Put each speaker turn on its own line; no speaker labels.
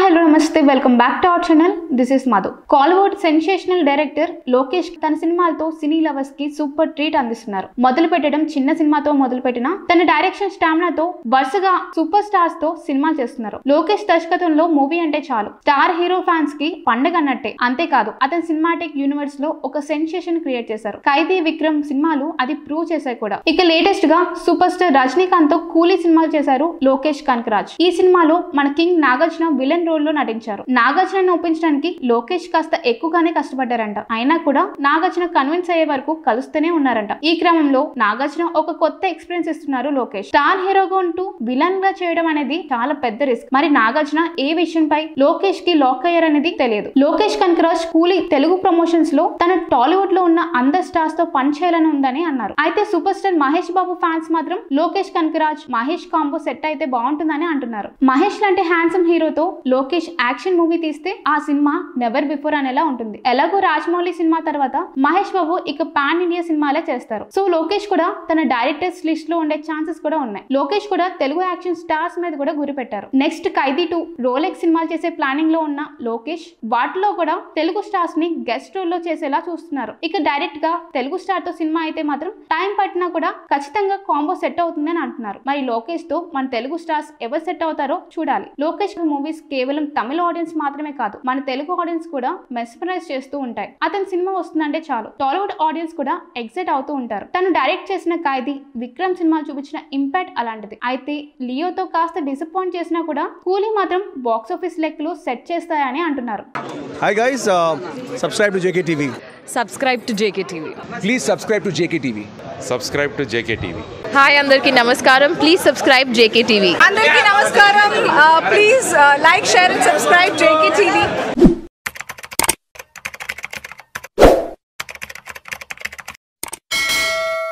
hello, namaste. Welcome back to our channel. This is Madhu. Collywood sensational director Lokesh తన సినిమాలతో cine lovers కి super treat అందిస్తున్నారు. మొదలు పెట్టడం చిన్న సినిమాతో మొదలు పెట్టిన తన డైరెక్షన్ స్టామినాతో వరుసగా సూపర్ స్టార్స్ తో సినిమాలు చేస్తున్నారు. లోకేష్ దర్శకత్వంలో మూవీ అంటే చాలు స్టార్ హీరో ఫ్యాన్స్ కి పండగ అన్నట్టే. అంతేకాదు అతని సినిమాటిక్ యూనివర్స్ లో ఒక సెన్సేషన్ క్రియేట్ చేశారు. ఖైదీ, విక్రమ్ సినిమాలు అది ప్రూవ్ చేశాయి కూడా. ఇక లేటెస్ట్ గా సూపర్ స్టార్ రజనీకాంత్ తో కూలీ సినిమాలు చేశారు లోకేష్ కనకరాజ్. ఈ సినిమాలో మన కింగ్ నాగార్జున విలన్ రోల్ లో నటించారు. నాగార్జున ఒప్పించడానికి లోకేష్ కాస్త ఎక్కువగానే కష్టపడ్డారంట. అయినా కూడా నాగార్జున కన్విన్స్ అయ్యే వరకు కలుస్తూనే ఉన్నారంట. ఈ క్రమంలో నాగార్జున ఒక కొత్త ఎక్స్పీరియన్స్ ఇస్తున్నారు లోకేష్. స్టార్ హీరోగా ఉంటూ విలన్ గా చేయడం అనేది చాలా పెద్ద రిస్క్. మరి నాగార్జున ఏ విషయంపై లోకేష్ కి లాక్ అయ్యారనేది తెలియదు. లోకేష్ కనకరాజ్ కూలీ తెలుగు ప్రమోషన్స్ లో తన టాలీవుడ్ లో ఉన్న అందర్ స్టార్స్ తో పనిచేయాలని ఉందని అన్నారు. అయితే super star Mahesh Babu fans మాత్రం లోకేష్ కనకరాజ్ మహేష్ కాంబో సెట్ అయితే బాగుంటుందని అంటున్నారు. మహేష్ లాంటి హ్యాండ్సమ్ హీరోతో లోకేష్ యాక్షన్ మూవీ తీస్తే ఆ సినిమా నెవర్ బిఫోర్ అనేలా ఉంటుంది. ఎలాగో రాజమౌళి సినిమా తర్వాత మహేష్ బాబు ఇక పాన్ ఇండియా సినిమాలే చేస్తారు. సో లోకేష్ కూడా తన డైరెక్టర్స్ లిస్ట్ లో ఉండే ఛాన్సెస్ కూడా ఉన్నాయి. లోకేష్ కూడా తెలుగు యాక్షన్ స్టార్స్ మీద కూడా గురి పెట్టారు. నెక్స్ట్ ఖైదీ 2, రోలెక్స్ సినిమాలు చేసే ప్లానింగ్ లో ఉన్న లోకేష్ వాటిలో కూడా తెలుగు స్టార్స్ ని గెస్ట్ రోల్ లో చేసేలా చూస్తున్నారు. ఇక డైరెక్ట్ గా తెలుగు స్టార్ తో సినిమా అయితే మాత్రం టైం పట్టినా కూడా ఖచ్చితంగా కాంబో సెట్ అవుతుందని అంటున్నారు. మరి లోకేష్ తో మన తెలుగు స్టార్స్ ఎవరు సెట్ అవుతారో చూడాలి. లోకేష్ మూవీస్ కేవలం తమిళ ఆడియన్స్ మాత్రమే కాదు, మన తెలుగు ఆడియన్స్ కూడా మెస్మరైజ్ చేస్తూ ఉంటాయి. అతని సినిమా వస్తుందంటే చాలు టాలీవుడ్ ఆడియన్స్ కూడా ఎక్సైట్ అవుతూ ఉంటారు. తను డైరెక్ట్ చేసిన ఖైదీ, విక్రమ్ సినిమా చూపించిన ఇంపాక్ట్ అలాంటిది. అయితే లియోతో కాస్త డిసప్పాయింట్ చేసినా కూడా కూలీ మాత్రం బాక్స్ ఆఫీస్ లెక్కలు సెట్ చేస్తాయని అంటున్నారు.
Hi guys, subscribe to JKTV.
Subscribe to JKTV.
Please subscribe to JKTV.
Subscribe to JKTV.
Hi, Andarki Namaskaram. Please subscribe JKTV.
Andarki Namaskaram. Please like, share and subscribe JKTV.